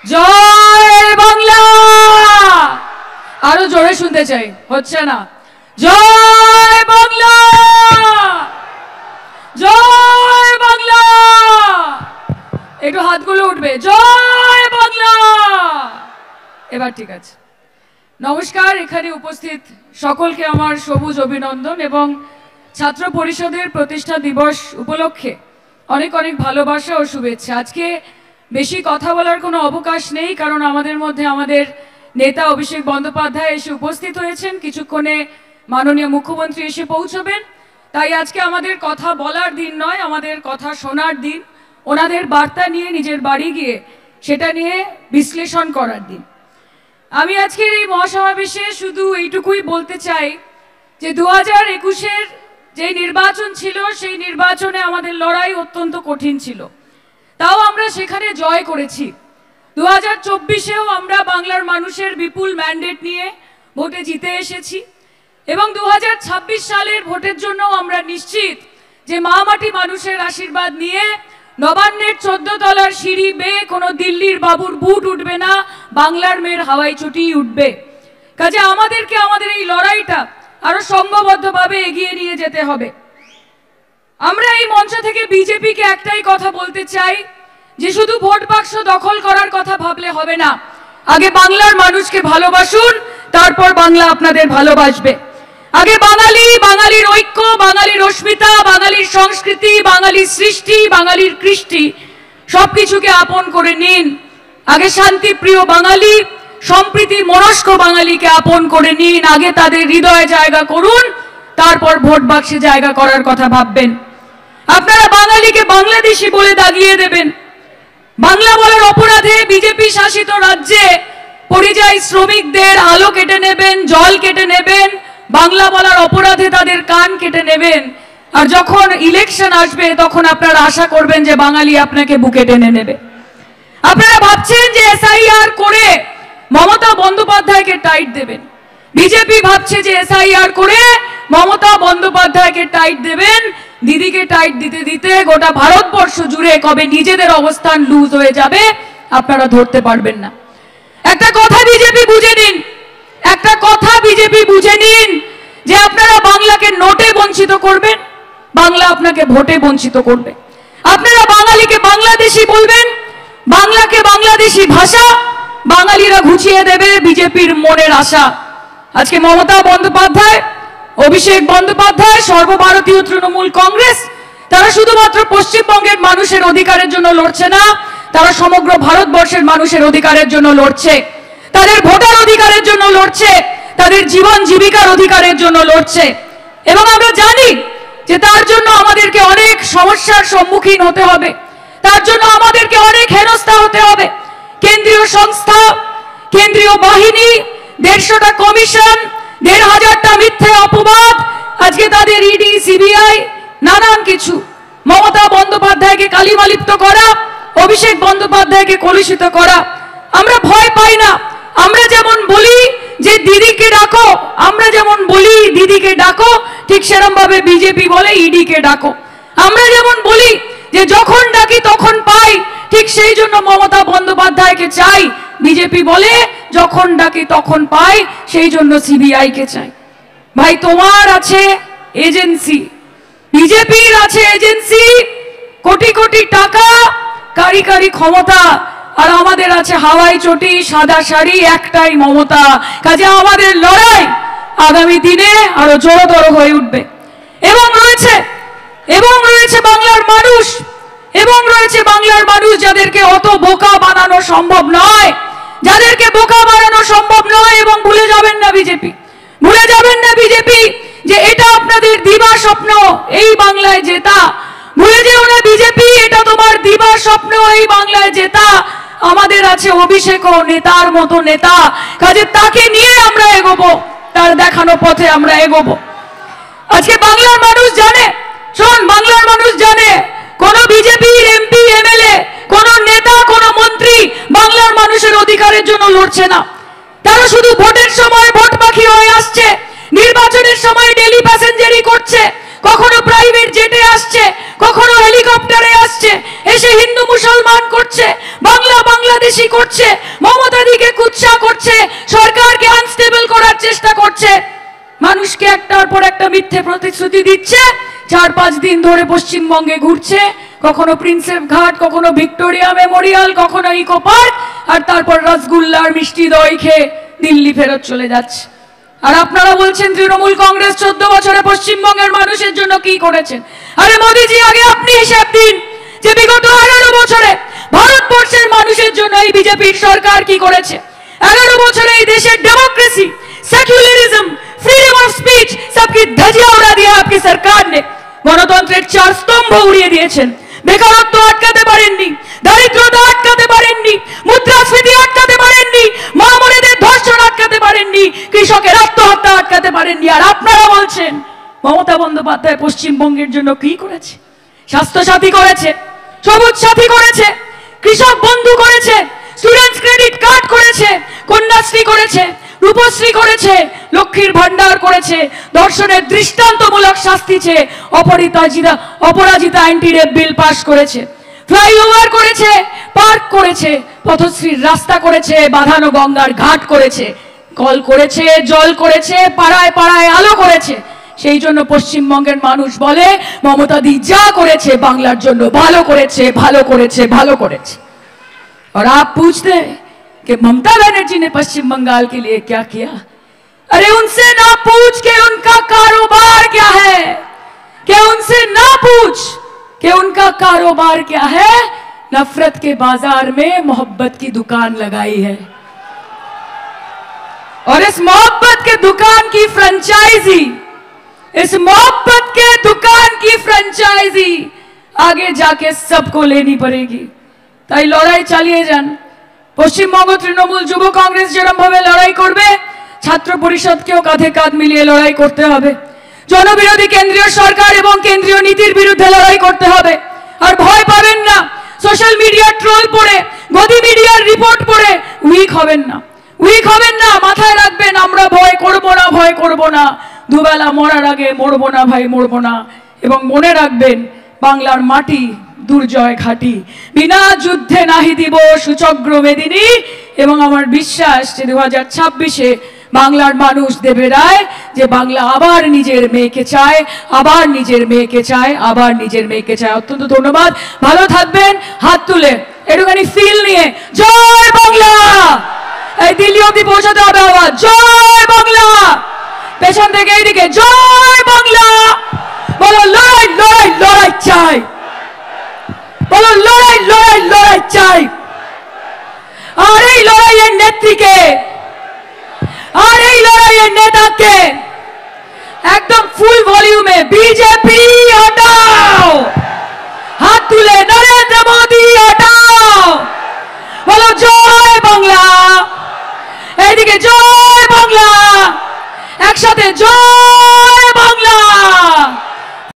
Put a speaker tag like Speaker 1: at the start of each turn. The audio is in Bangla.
Speaker 1: জয় বাংলা। আরো জোরে শুনতে চাই, হচ্ছে না। জয় বাংলা, জয় বাংলা। একটু হাতগুলো উঠবে। জয় বাংলা। এবার ঠিক আছে। নমস্কার। এখানে উপস্থিত সকলকে আমার সবুজ অভিনন্দন এবং ছাত্র পরিষদের প্রতিষ্ঠা দিবস উপলক্ষে অনেক অনেক ভালোবাসা ও শুভেচ্ছা। আজকে বেশি কথা বলার কোনো অবকাশ নেই, কারণ আমাদের মধ্যে আমাদের নেতা অভিষেক বন্দ্যোপাধ্যায় এসে উপস্থিত হয়েছেন। কিছুক্ষণে মাননীয় মুখ্যমন্ত্রী এসে পৌঁছবেন। তাই আজকে আমাদের কথা বলার দিন নয়, আমাদের কথা শোনার দিন, ওনাদের বার্তা নিয়ে নিজের বাড়ি গিয়ে সেটা নিয়ে বিশ্লেষণ করার দিন। আমি আজকের এই মহাসমাবেশে শুধু এইটুকুই বলতে চাই যে 2021-এর যে নির্বাচন ছিল সেই নির্বাচনে আমাদের লড়াই অত্যন্ত কঠিন ছিল, তাও আমরা সেখানে জয় করেছি। 2024-এও আমরা বাংলার মানুষের বিপুল ম্যান্ডেট নিয়ে ভোটে জিতে এসেছি এবং 2026 সালের ভোটের জন্য আমরা নিশ্চিত যে মা মাটি মানুষের আশীর্বাদ নিয়ে নবান্নের 14 তলার সিঁড়ি বেয়ে কোনো দিল্লির বাবুর বুট উঠবে না, বাংলার মেয়ের হাওয়াই চটিই উঠবে। কাজে আমাদেরকে আমাদের এই লড়াইটা আরো সংঘবদ্ধভাবে এগিয়ে নিয়ে যেতে হবে। আমরা এই মঞ্চ থেকে বিজেপিকে একটাই কথা বলতে চাই যে শুধু ভোট বাক্স দখল করার কথা ভাবলে হবে না। আগে বাংলার মানুষকে ভালোবাসুন, তারপর বাংলা আপনাদের ভালোবাসবে। আগে বাঙালি, বাঙালির ঐক্য, বাঙালির অস্মিতা, বাঙালির সংস্কৃতি, বাঙালির সৃষ্টি, বাঙালির কৃষ্টি সবকিছুকে আপন করে নিন। আগে শান্তিপ্রিয় বাঙালি, সম্প্রীতি মনস্ক বাঙালিকে আপন করে নিন। আগে তাদের হৃদয়ে জায়গা করুন, তারপর ভোট বাক্সে জায়গা করার কথা ভাববেন। আপনারা বাঙালিকে বাংলাদেশি বলে দাগিয়ে দেবেন। বাংলা বলার অপরাধে বিজেপি শাসিত রাজ্যে পরিযায়ী শ্রমিকদের আলো কেটে নেবেন, জল কেটে নেবেন, বাংলা বলার অপরাধে তাদের কান কেটে নেবেন। আর যখন ইলেকশন আসবে তখন আপনারা আশা করবেন যে বাঙালি আপনাকে বুকে টেনে নেবে। আপনারা ভাবছেন যে এসআইআর করে মমতা বন্দ্যোপাধ্যায়কে টাইট দেবেন। বিজেপি ভাবছে যে এসআইআর করে মমতা বন্দ্যোপাধ্যায়কে টাইট দেবেন। দিদিকে টাইট দিতে দিতে গোটা ভারতবর্ষ জুড়ে কবে নিজেদের অবস্থান লুজ হয়ে যাবে আপনারা ধরতে পারবেন না। একটা কথা বিজেপি বুঝে নিন, একটা কথা বিজেপি বুঝে নিন যে আপনারা বাংলাকে নোটে বঞ্চিত করবেন, বাংলা আপনাকে ভোটে বঞ্চিত করবে। আপনারা বাঙালিকে বাংলাদেশি বলবেন, বাংলাকে বাংলাদেশি ভাষা বাঙালিরা ঘুচিয়ে দেবে বিজেপির মনের আশা। আজকে মমতা বন্দ্যোপাধ্যায়, অভিষেক বন্দ্যোপাধ্যায়, সর্বভারতীয় তৃণমূল কংগ্রেস তারা শুধুমাত্র পশ্চিমবঙ্গের মানুষের অধিকারের জন্য লড়ছে না, তারা সমগ্র ভারতবর্ষের মানুষের অধিকারের জন্য লড়ছে। তাদের ভোটার অধিকারের জন্য লড়ছে, তাদের জীবন জীবিকার অধিকারের জন্য লড়ছে। এবং আমরা জানি যে তার জন্য আমাদেরকে অনেক সমস্যার সম্মুখীন হতে হবে, তার জন্য আমাদেরকে অনেক হেনস্থা হতে হবে। কেন্দ্রীয় সংস্থা, কেন্দ্রীয় বাহিনী, 150টা কমিশন, 1500টা মিথ্যে অপবাদ, আজকে তাদের ইডি, সিবিআই, নানান কিছু। মমতা বন্দ্যোপাধ্যায়কে কালিমালিপ্ত করা, অভিষেক বন্দ্যোপাধ্যায়কে কলুষিত করা। আমরা ভয় পাই না। আমরা যেমন বলি যে দিদিকে ডাকো, আমরা যেমন বলি দিদিকে ডাকো, ঠিক সেরকম ভাবে বিজেপি বলে ইডিকে ডাকো। আমরা যেমন বলি যে যখন ডাকি তখন পাই, ঠিক সেই জন্য মমতা বন্দ্যোপাধ্যায়কে চাই। বিজেপি বলে যখন ডাকি তখন পাই, সেই জন্য সিবিআই কে চাই। ভাই, তোমার আছে এজেন্সি, বিজেপির আছে এজেন্সি, কোটি কোটি টাকা, কারিগরি ক্ষমতা, আর আমাদের আছে হাওয়াই চটি, সাদা শাড়ি, একটাই মমতা। কাজে আমাদের লড়াই আগামী দিনে আরো জোরতর হয়ে উঠবে। এবং রয়েছে বাংলার মানুষ, এবং রয়েছে বাংলার মানুষ যাদেরকে অত বোকা বানানো সম্ভব নয়, যাদেরকে বোকা বানানো সম্ভব নয়। এবং ভুলে যাবেন না বিজেপি, ভুলে যাবেন না বিজেপি যে এটা আপনাদের দিবা স্বপ্ন, এই বাংলায় জেতা। ভুলে যেও না বিজেপি, এটা তোমার দিবা স্বপ্ন, এই বাংলায় জেতা। আমাদের আছে অভিষেক নেতার মতো নেতা, কাজে তাকে নিয়ে আমরা এগোবো, তার দেখানো পথে আমরা এগোবো। আজকে বাংলার মানুষ জানে, শোন, বাংলার মানুষ জানে কোন বিজেপির এমপি, এমএলএ, কোন নেতা, কোন মন্ত্রী বাংলার মানুষের অধিকারের জন্য লড়ছে না। তারা শুধু ভোটের সময় ভোট পাখি হয়ে আসছে, নির্বাচনের সময় ডেলি প্যাসেঞ্জারি করছে, কখনো প্রাইভেট জেটে আসছে, কখনো হেলিকপ্টারে আসছে, এসে হিন্দু মুসলমান করছে, বাংলা বাংলাদেশি করছে, মমতাদিকে কুৎসা করছে, সরকারকে আনস্টেবল করার চেষ্টা করছে, মানুষকে একটার পর একটা মিথ্যে প্রতিশ্রুতি দিচ্ছে। 4-5 দিন ধরে পশ্চিমবঙ্গে ঘুরছে, কখনো প্রিন্সেপ ঘাট, কখনো ভিক্টোরিয়া মেমোরিয়াল, কখনো ইকো পার্ক, আর তারপর রসগুল্লার মিষ্টি দই খেয়ে দিল্লি ফেরত চলে যাচ্ছে। আর আপনারা বলছেন তৃণমূল কংগ্রেস 14 বছরে পশ্চিমবঙ্গের মানুষের জন্য কি করেছেন। আরে মোদিজি, আগে আপনি হিসাব দিন যে বিগত 11 বছরে ভারতবর্ষের মানুষের জন্য এই বিজেপির সরকার কি করেছে। 11 বছরে এই দেশের democracy, secularism, freedom of speech सबकी धजिया उड़ा दिया आपकी सरकार ने। গণতন্ত্রের 4 স্তম্ভ উড়িয়ে দিয়েছেন। বেকারত্ব আটকাতে পারেননি, দারিদ্রতা আটকাতে পারেননি, মুদ্রাস্ফীতি আটকাতে পারেননি, মা বোনেদের ধর্ষণ আটকাতে পারেননি, কৃষকের আত্মহত্যা আটকাতে পারেননি। আর আপনারা বলছেন মমতা বন্দ্যোপাধ্যায় পশ্চিমবঙ্গের জন্য কি করেছে। স্বাস্থ্য সাথী করেছে, সবুজ সাথী করেছে, কৃষক বন্ধু করেছে, স্টুডেন্টস ক্রেডিট কার্ড করেছে, কন্যাশ্রী করেছে, রূপশ্রী করেছে, লক্ষ্মীর ভান্ডার করেছে, ধর্ষণের দৃষ্টান্তমূলক শাস্তি চেয়ে অপরাজিতা অ্যান্টি রেপ বিল পাশ করেছে, ফ্লাইওভার করেছে, পার্ক করেছে, পথশ্রীর রাস্তা করেছে, বাঁধানো গঙ্গার ঘাট করেছে, কল করেছে, জল করেছে, পাড়ায় পাড়ায় আলো করেছে। সেই জন্য পশ্চিমবঙ্গের মানুষ বলে মমতাদি যা করেছে বাংলার জন্য ভালো করেছে, ভালো করেছে, ভালো করেছে। और आप पूछते हैं कि ममता बनर्जी ने पश्चिम बंगाल के लिए क्या किया। अरे उनसे ना पूछ के उनका कारोबार क्या है, क्या उनसे ना पूछ कि उनका कारोबार क्या है। नफरत के बाजार में मोहब्बत की दुकान लगाई है, और इस मोहब्बत के दुकान की फ्रेंचाइजी, इस मोहब्बत के दुकान की फ्रेंचाइजी आगे जाके सबको लेनी पड़ेगी। তাই লড়াই চালিয়ে যান। পশ্চিমবঙ্গ তৃণমূল যুব কংগ্রেস যেরকম ভাবে লড়াই করবে, ছাত্র পরিষদকেও কাঁধে কাঁধ মিলিয়ে লড়াই করতে হবে। জনবিরোধী কেন্দ্রীয় সরকার এবং কেন্দ্রীয় নীতির বিরুদ্ধে লড়াই করতে হবে। আর ভয় পাবেন না, সোশ্যাল মিডিয়ার ট্রোল পড়ে, গদি মিডিয়ার রিপোর্ট পড়ে উইক হবেন না, উইক হবেন না। মাথায় রাখবেন আমরা ভয় করব না, ভয় করব না। দুবেলা মরার আগে মরবো না ভাই, মরবো না। এবং মনে রাখবেন বাংলার মাটি দুর্জয় ঘাটি, বিনা যুদ্ধে নাহি দিব সুচগ্র মেদিনী। এবং আমার বিশ্বাস যে 2026-এ বাংলার মানুষ দেবে রায়, যে বাংলা আবার নিজের মেয়েকে চায়, আবার নিজের মেয়েকে চায়, আবার নিজের মেয়েকে চায়। অত্যন্ত ধন্যবাদ, ভালো থাকবেন। হাত তুলে একটুখানি ফিল নিয়ে জয় বাংলা, এই দিল্লি অব্দি পৌঁছাতে হবে আবার। জয় বাংলা, পেছন থেকে এইদিকে জয় বাংলা। বলো লড়াই লড়াই লড়াই চাই, বলো লড়াই লড়াই লড়াই চাই। আর এই লড়াইয়ের নেত্রীকে, আর এই লড়াইয়ের নেতাকে একদম ফুল ভলিউমে বিজেপি হটাও, হাত তুলে নরেন্দ্র মোদী হটাও। বলো জয় বাংলা, এইদিকে জয় বাংলা, একসাথে জয়